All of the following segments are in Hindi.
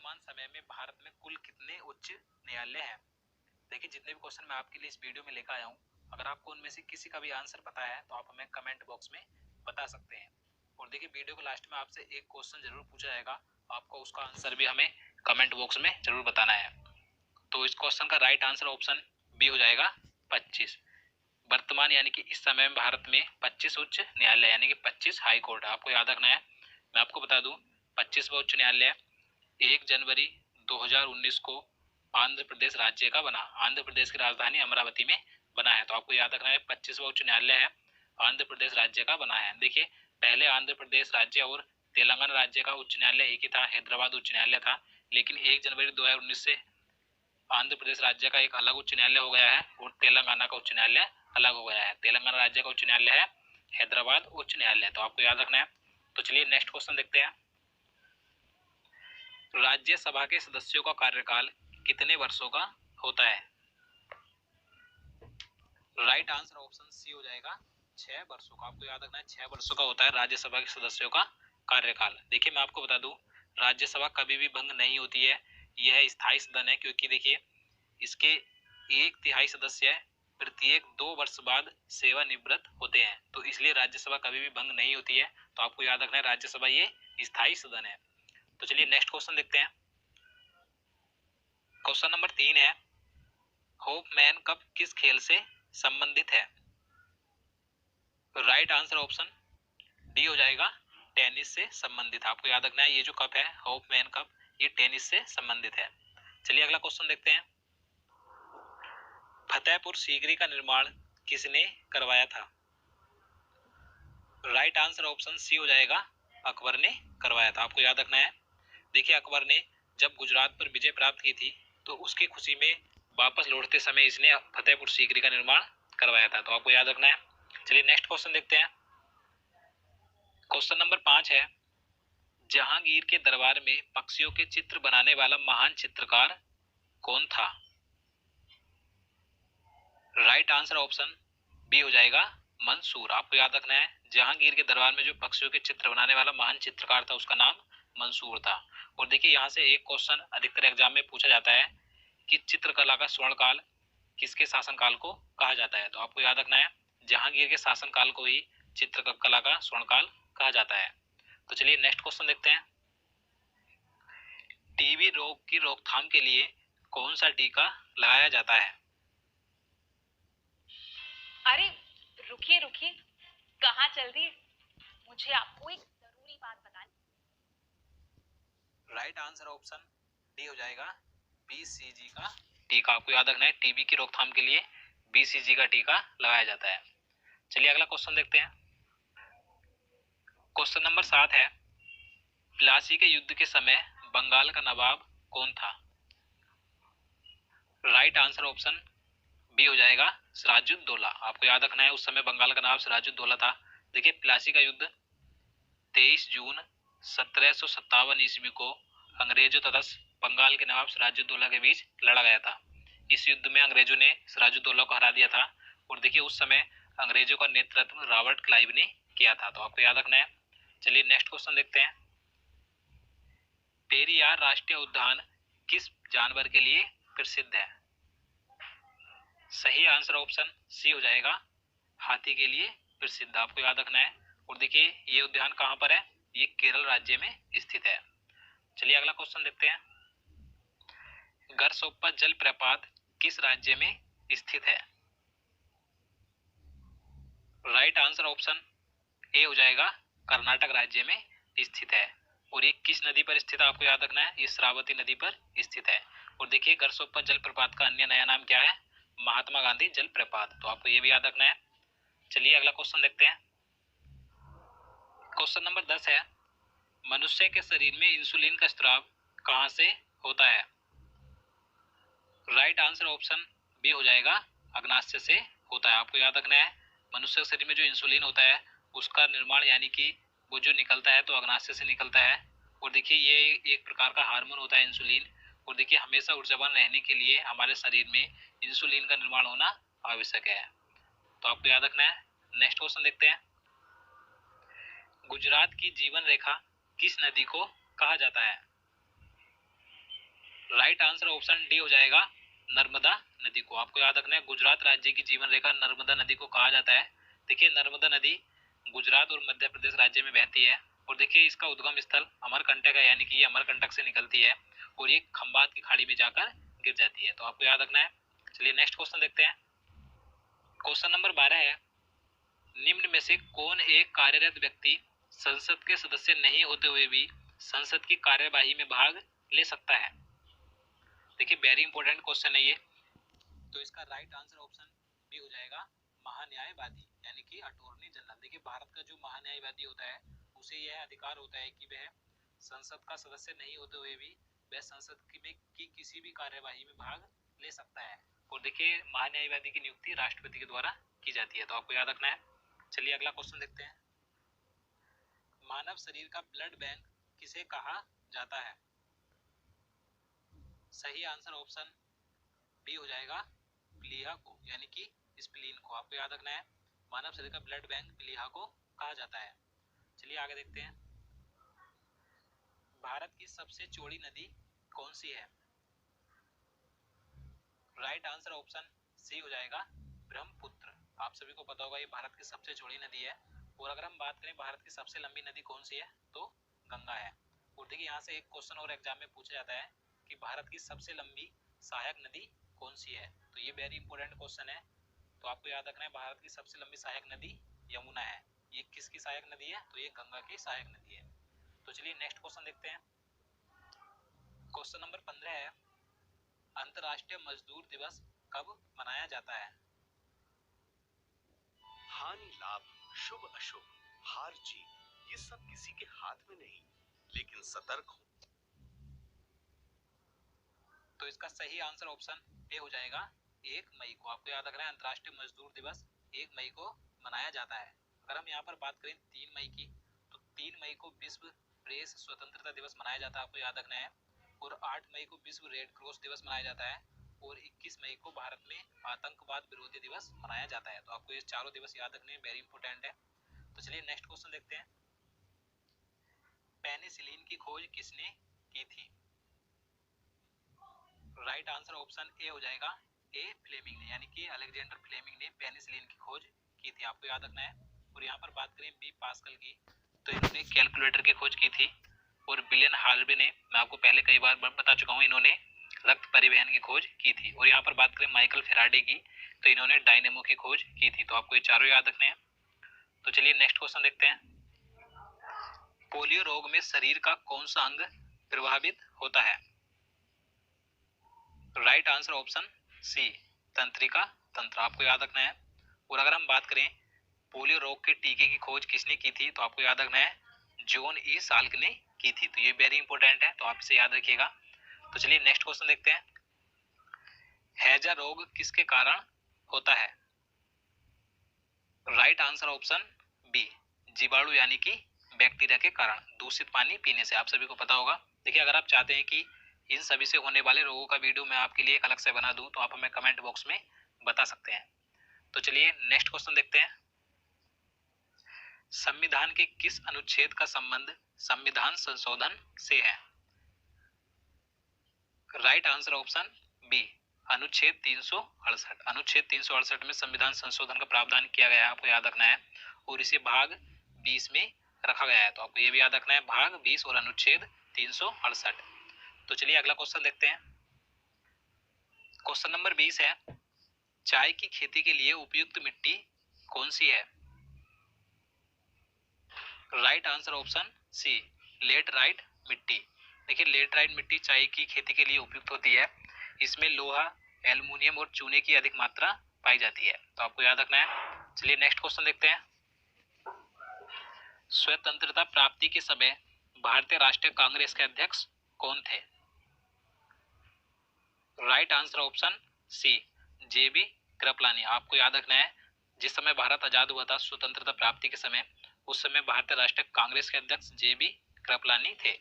वर्तमान समय में भारत में कुल कितने उच्च न्यायालय हैं? देखिए, जितने भी क्वेश्चन मैं आपके लिए इस वीडियो में लेकर आया हूँ, अगर आपको उनमें से किसी का भी आंसर पता है तो आप हमें कमेंट बॉक्स में बता सकते हैं। और देखिए, वीडियो के लास्ट में आपसे एक क्वेश्चन जरूर पूछा जाएगा, आपको उसका आंसर भी हमें कमेंट बॉक्स में जरूर बताना है। तो इस क्वेश्चन का राइट आंसर ऑप्शन बी हो जाएगा 25। वर्तमान यानी कि इस समय में भारत में 25 उच्च न्यायालय यानी कि 25 हाई कोर्ट आपको याद रखना है। मैं आपको बता दूं, 25वां उच्च न्यायालय 1 जनवरी 2019 को आंध्र प्रदेश राज्य का बना, आंध्र प्रदेश की राजधानी अमरावती में बना है। तो आपको याद रखना है 25वां उच्च न्यायालय है, आंध्र प्रदेश राज्य का बना है। देखिए, पहले आंध्र प्रदेश राज्य और तेलंगाना राज्य का उच्च न्यायालय एक ही था, हैदराबाद उच्च न्यायालय था। लेकिन 1 जनवरी 2019 से आंध्र प्रदेश राज्य का एक अलग उच्च न्यायालय हो गया है और तेलंगाना का उच्च न्यायालय अलग हो गया है। तेलंगाना राज्य का उच्च न्यायालय है हैदराबाद उच्च न्यायालय। तो आपको याद रखना है। तो चलिए नेक्स्ट क्वेश्चन देखते हैं। राज्यसभा के सदस्यों का कार्यकाल कितने वर्षों का होता है? राइट आंसर ऑप्शन सी हो जाएगा 6 वर्षों का। आपको याद रखना है 6 वर्षों का होता है राज्यसभा के सदस्यों का कार्यकाल। देखिए, मैं आपको बता दूं, राज्यसभा कभी भी भंग नहीं होती है, यह स्थायी सदन है। क्योंकि देखिए, इसके 1/3 सदस्य प्रत्येक 2 वर्ष बाद सेवानिवृत्त होते हैं, तो इसलिए राज्यसभा कभी भी भंग नहीं होती है। तो आपको याद रखना है राज्यसभा ये स्थायी सदन है। तो चलिए नेक्स्ट क्वेश्चन देखते हैं। क्वेश्चन नंबर 3 है, होपमैन कप किस खेल से संबंधित है? राइट आंसर ऑप्शन डी हो जाएगा टेनिस से संबंधित। आपको याद रखना है ये जो कप है होपमैन कप, ये टेनिस से संबंधित है। चलिए अगला क्वेश्चन देखते हैं। फतेहपुर सीकरी का निर्माण किसने करवाया था? राइट आंसर ऑप्शन सी हो जाएगा अकबर ने करवाया था। आपको याद रखना है। देखिए, अकबर ने जब गुजरात पर विजय प्राप्त की थी तो उसकी खुशी में वापस लौटते समय इसने फतेहपुर सीकरी का निर्माण करवाया था। तो आपको याद रखना है। चलिए नेक्स्ट क्वेश्चन देखते हैं। क्वेश्चन नंबर 5 है, जहांगीर के दरबार में पक्षियों के चित्र बनाने वाला महान चित्रकार कौन था? राइट आंसर ऑप्शन बी हो जाएगा मंसूर। आपको याद रखना है, जहांगीर के दरबार में जो पक्षियों के चित्र बनाने वाला महान चित्रकार था उसका नाम मंसूर था। और देखिए, यहाँ से एक क्वेश्चन अधिकतर एग्जाम में पूछा जाता है कि चित्रकला का स्वर्णकाल किसके शासनकाल को कहा जाता है? तो आपको याद रखना है जहांगीर के शासनकाल को ही चित्रकला का स्वर्णकाल कहा जाता है। तो चलिए नेक्स्ट क्वेश्चन देखते हैं। टीबी रोग की रोकथाम के लिए कौन सा टीका लगाया जाता है? अरे रुकिए रुकिए, कहाँ चल रही है? मुझे आपको एक जरूरी बात बतानी। राइट आंसर ऑप्शन डी हो जाएगा बीसीजी का टीका। आपको याद रखना है टीबी की रोकथाम के लिए बीसीजी का टीका लगाया जाता है। चलिए अगला क्वेश्चन देखते हैं। क्वेश्चन नंबर 7 है, प्लासी के युद्ध के समय बंगाल का नवाब कौन था? राइट आंसर ऑप्शन बी हो जाएगा सिराजुद्दौला। आपको याद रखना है उस समय बंगाल का नवाब सिराजुद्दौला था। देखिए, प्लासी का युद्ध 23 जून 1757 ईस्वी को अंग्रेजों तथा बंगाल के नवाब सिराजुद्दौला के बीच लड़ा गया था। इस युद्ध में अंग्रेजों ने सिराजुद्दौला को हरा दिया था। और देखिए, उस समय अंग्रेजों का नेतृत्व रॉबर्ट क्लाइव ने किया था। तो आपको याद रखना है। चलिए नेक्स्ट क्वेश्चन देखते हैं। पेरियार राष्ट्रीय उद्यान किस जानवर के लिए प्रसिद्ध है? सही आंसर ऑप्शन सी हो जाएगा हाथी के लिए प्रसिद्ध। आपको याद रखना है। और देखिए, ये उद्यान कहाँ पर है? ये केरल राज्य में स्थित है। चलिए अगला क्वेश्चन देखते हैं। गरसोप्पा जलप्रपात किस राज्य में स्थित है? राइट आंसर ऑप्शन ए हो जाएगा कर्नाटक राज्य में स्थित है। और ये किस नदी पर स्थित है? आपको याद रखना है ये श्रावती नदी पर स्थित है। और देखिए, गरसोप्पा जलप्रपात का अन्य नया नाम क्या है? महात्मा गांधी जलप्रपात। तो आपको ये भी याद रखना है। चलिए अगला क्वेश्चन देखते हैं। क्वेश्चन नंबर 10 है, मनुष्य के शरीर में इंसुलिन का स्राव कहां से होता है? राइट आंसर ऑप्शन बी हो जाएगा अग्नाशय से होता है। आपको याद रखना है मनुष्य के शरीर में जो इंसुलिन होता है उसका निर्माण यानी कि वो जो निकलता है तो अग्नाशय से निकलता है। और देखिए, ये एक प्रकार का हार्मोन होता है इंसुलिन। और देखिए, हमेशा ऊर्जावान रहने के लिए हमारे शरीर में इंसुलिन का निर्माण होना आवश्यक है। तो आपको याद रखना है। नेक्स्ट क्वेश्चन देखते हैं। गुजरात की जीवन रेखा किस नदी को कहा जाता है? राइट आंसर ऑप्शन डी हो जाएगा नर्मदा नदी को। आपको याद रखना है गुजरात राज्य की जीवन रेखा नर्मदा नदी को कहा जाता है। देखिए नर्मदा नदी गुजरात और मध्य प्रदेश राज्य में बहती है और देखिए इसका उद्गम स्थल अमरकंटक है, यानी कि ये अमरकंटक से निकलती है और ये खंबात की खाड़ी में जाकर गिर जाती है। तो आपको याद रखना है। चलिए नेक्स्ट क्वेश्चन देखते हैं। क्वेश्चन नंबर 12 है, निम्न में से कौन एक कार्यरत व्यक्ति संसद के सदस्य नहीं होते हुए भी संसद की कार्यवाही में भाग ले सकता है? देखिए वेरी इंपॉर्टेंट क्वेश्चन है ये। तो इसका राइट आंसर ऑप्शन बी हो जाएगा महान्यायवादी, यानी कि अटॉर्नी जनरल। देखिए भारत का जो महान्यायवादी होता है उसे यह अधिकार होता है कि वह संसद का सदस्य नहीं होते हुए भी वह संसद की किसी भी कार्यवाही में भाग ले सकता है। और देखिए महान्यायवादी की नियुक्ति राष्ट्रपति के द्वारा की जाती है। तो आपको याद रखना है। चलिए अगला क्वेश्चन देखते हैं। मानव शरीर का ब्लड बैंक किसे कहा जाता है? सही आंसर ऑप्शन बी हो जाएगा प्लीहा को, यानी कि स्प्लीन को। आपको याद रखना है मानव शरीर का ब्लड बैंक प्लीहा को कहा जाता है। चलिए आगे देखते हैं। भारत की सबसे चौड़ी नदी कौन सी है? राइट आंसर ऑप्शन सी हो जाएगा ब्रह्मपुत्र। आप सभी को पता होगा ये भारत की सबसे चौड़ी नदी है। और अगर हम बात करें भारत की सबसे लंबी नदी कौन सी है, तो गंगा है। और देखिए यहाँ से एक क्वेश्चन और एग्जाम में पूछा जाता है कि भारत की सबसे लंबी सहायक नदी कौन सी है। तो ये वेरी इंपॉर्टेंट क्वेश्चन है। तो आपको याद रखना है भारत की सबसे लंबी सहायक नदी यमुना है। ये किसकी सहायक नदी है? तो ये गंगा की सहायक नदी है। तो चलिए नेक्स्ट क्वेश्चन देखते हैं। क्वेश्चन नंबर 15 है, अंतर्राष्ट्रीय मजदूर दिवस कब मनाया जाता है? हानि लाभ, शुभ अशुभ, हार जीत, ये सब किसी के हाथ में नहीं, लेकिन सतर्क हो। तो इसका सही आंसर ऑप्शन ए हो जाएगा 1 मई को। आपको याद रखना है अंतर्राष्ट्रीय मजदूर दिवस 1 मई को मनाया जाता है। अगर हम यहाँ पर बात करें 3 मई की, तो 3 मई को विश्व प्रेस स्वतंत्रता दिवस मनाया जाता है। आपको याद रखना है। और 8 मई को विश्व रेड क्रॉस दिवस मनाया जाता है। और 21 मई को भारत में आतंकवाद विरोधी दिवस मनाया जाता है। तो आपको ये चारों दिवस याद रखने वेरी इंपॉर्टेंट है। तो चलिए नेक्स्ट क्वेश्चन देखते हैं। पेनिसिलिन की खोज किसने की थी? राइट आंसर ऑप्शन ए हो जाएगा ए फ्लेमिंग ने, यानी कि अलेक्जेंडर फ्लेमिंग ने पेनिसिलिन की खोज की थी। आपको याद रखना है। और यहाँ पर बात करें बी पास्कल की, तो इन्होंने कैलकुलेटर की खोज की थी। और विलियम हार्वे ने, मैं आपको पहले कई बार बता चुका हूँ, इन्होंने रक्त परिवहन की खोज की थी। और यहाँ पर बात करें माइकल फेराडे की, तो इन्होंने डायनेमो की खोज की थी। तो आपको ये चारों याद रखने हैं। तो चलिए नेक्स्ट क्वेश्चन देखते हैं। पोलियो रोग में शरीर का कौन सा अंग प्रभावित होता है? राइट आंसर ऑप्शन सी तंत्रिका तंत्र। आपको याद रखना है। और अगर हम बात करें पोलियो रोग के टीके की खोज किसने की थी, तो आपको याद रखना है जॉन ई साल्क ने की थी। तो ये वेरी इंपॉर्टेंट है, तो आप इसे याद रखिएगा। तो चलिए नेक्स्ट क्वेश्चन देखते हैं। हैजा रोग किसके कारण होता है? राइट आंसर ऑप्शन बी जीवाणु, यानी कि बैक्टीरिया के कारण, दूषित पानी पीने से। आप सभी को पता होगा। देखिए अगर आप चाहते हैं कि इन सभी से होने वाले रोगों का वीडियो मैं आपके लिए एक अलग से बना दूं, तो आप हमें कमेंट बॉक्स में बता सकते हैं। तो चलिए नेक्स्ट क्वेश्चन देखते हैं। संविधान के किस अनुच्छेद का संबंध संविधान संशोधन से है? राइट आंसर ऑप्शन बी अनुच्छेद 368। अनुच्छेद 368 में संविधान संशोधन का प्रावधान किया गया है। आपको याद रखना है। और इसे भाग 20 में रखा गया है। तो आपको ये भी याद रखना है, भाग 20 और अनुच्छेद 368। तो चलिए अगला क्वेश्चन देखते हैं। क्वेश्चन नंबर 20 है, चाय की खेती के लिए उपयुक्त मिट्टी कौन सी है? Right answer option C laterite मिट्टी। देखिए लेटराइट मिट्टी चाय की खेती के लिए उपयुक्त होती है। इसमें लोहा, एल्युमिनियम और चूने की अधिक मात्रा पाई जाती है। तो आपको याद रखना है। चलिए नेक्स्ट क्वेश्चन देखते हैं। स्वतंत्रता प्राप्ति के समय भारतीय राष्ट्रीय कांग्रेस के अध्यक्ष कौन थे? राइट आंसर ऑप्शन सी जेबी कृपलानी। आपको याद रखना है जिस समय भारत आजाद हुआ था स्वतंत्रता प्राप्ति के समय, उस समय भारतीय राष्ट्रीय कांग्रेस के अध्यक्ष जेबी कृपलानी थे।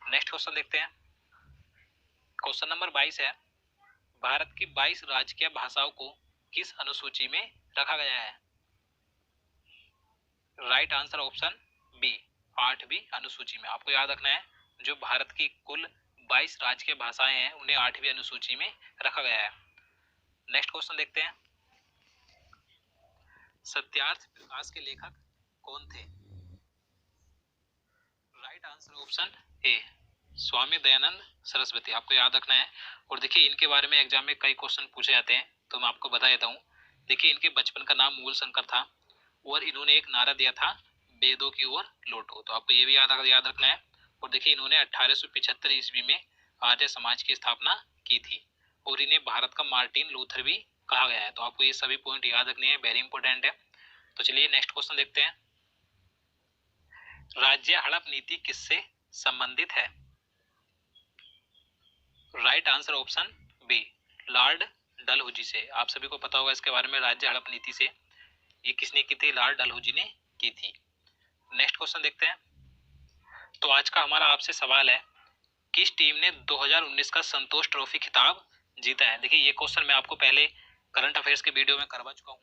नेक्स्ट क्वेश्चन देखते हैं। क्वेश्चन नंबर 22 है, भारत की 22 राजकीय भाषाओं को किस अनुसूची में रखा गया है? राइट आंसर ऑप्शन बी 8वीं अनुसूची में। आपको याद रखना है जो भारत की कुल 22 राजकीय भाषाएं हैं उन्हें 8वीं अनुसूची में रखा गया है। नेक्स्ट क्वेश्चन देखते हैं, सत्यार्थ प्रकाश के लेखक कौन थे? Right answer option A, Swami Dayanand Saraswati, आपको याद रखना है। और देखिए इनके बारे में एग्जाम में कई क्वेश्चन पूछे जाते हैं, तो मैं आपको बता देता हूँ। देखिए इनके बचपन का नाम मूल शंकर था और इन्होंने एक नारा दिया था, वेदों की ओर लौटो, तो आपको ये भी याद रखना है। और देखिए इन्होंने 1875 ईस्वी में आर्य समाज की स्थापना की थी और इन्हें भारत का मार्टिन लूथर भी कहा गया है। तो आपको ये सभी पॉइंट याद रखने हैं, वेरी इंपॉर्टेंट है। तो चलिए नेक्स्ट क्वेश्चन देखते हैं, राज्य हड़प नीति किससे संबंधित है? Right answer option B, lord Dalhousie से। आप सभी को पता होगा इसके बारे में, राज्य हड़प नीति से ये किसने की थी? लॉर्ड डलहौजी ने की थी। नेक्स्ट क्वेश्चन देखते हैं, तो आज का हमारा आपसे सवाल है, किस टीम ने 2019 का संतोष ट्रॉफी खिताब जीता है? देखिए ये क्वेश्चन मैं आपको पहले करंट अफेयर्स के वीडियो में करवा चुका हूँ,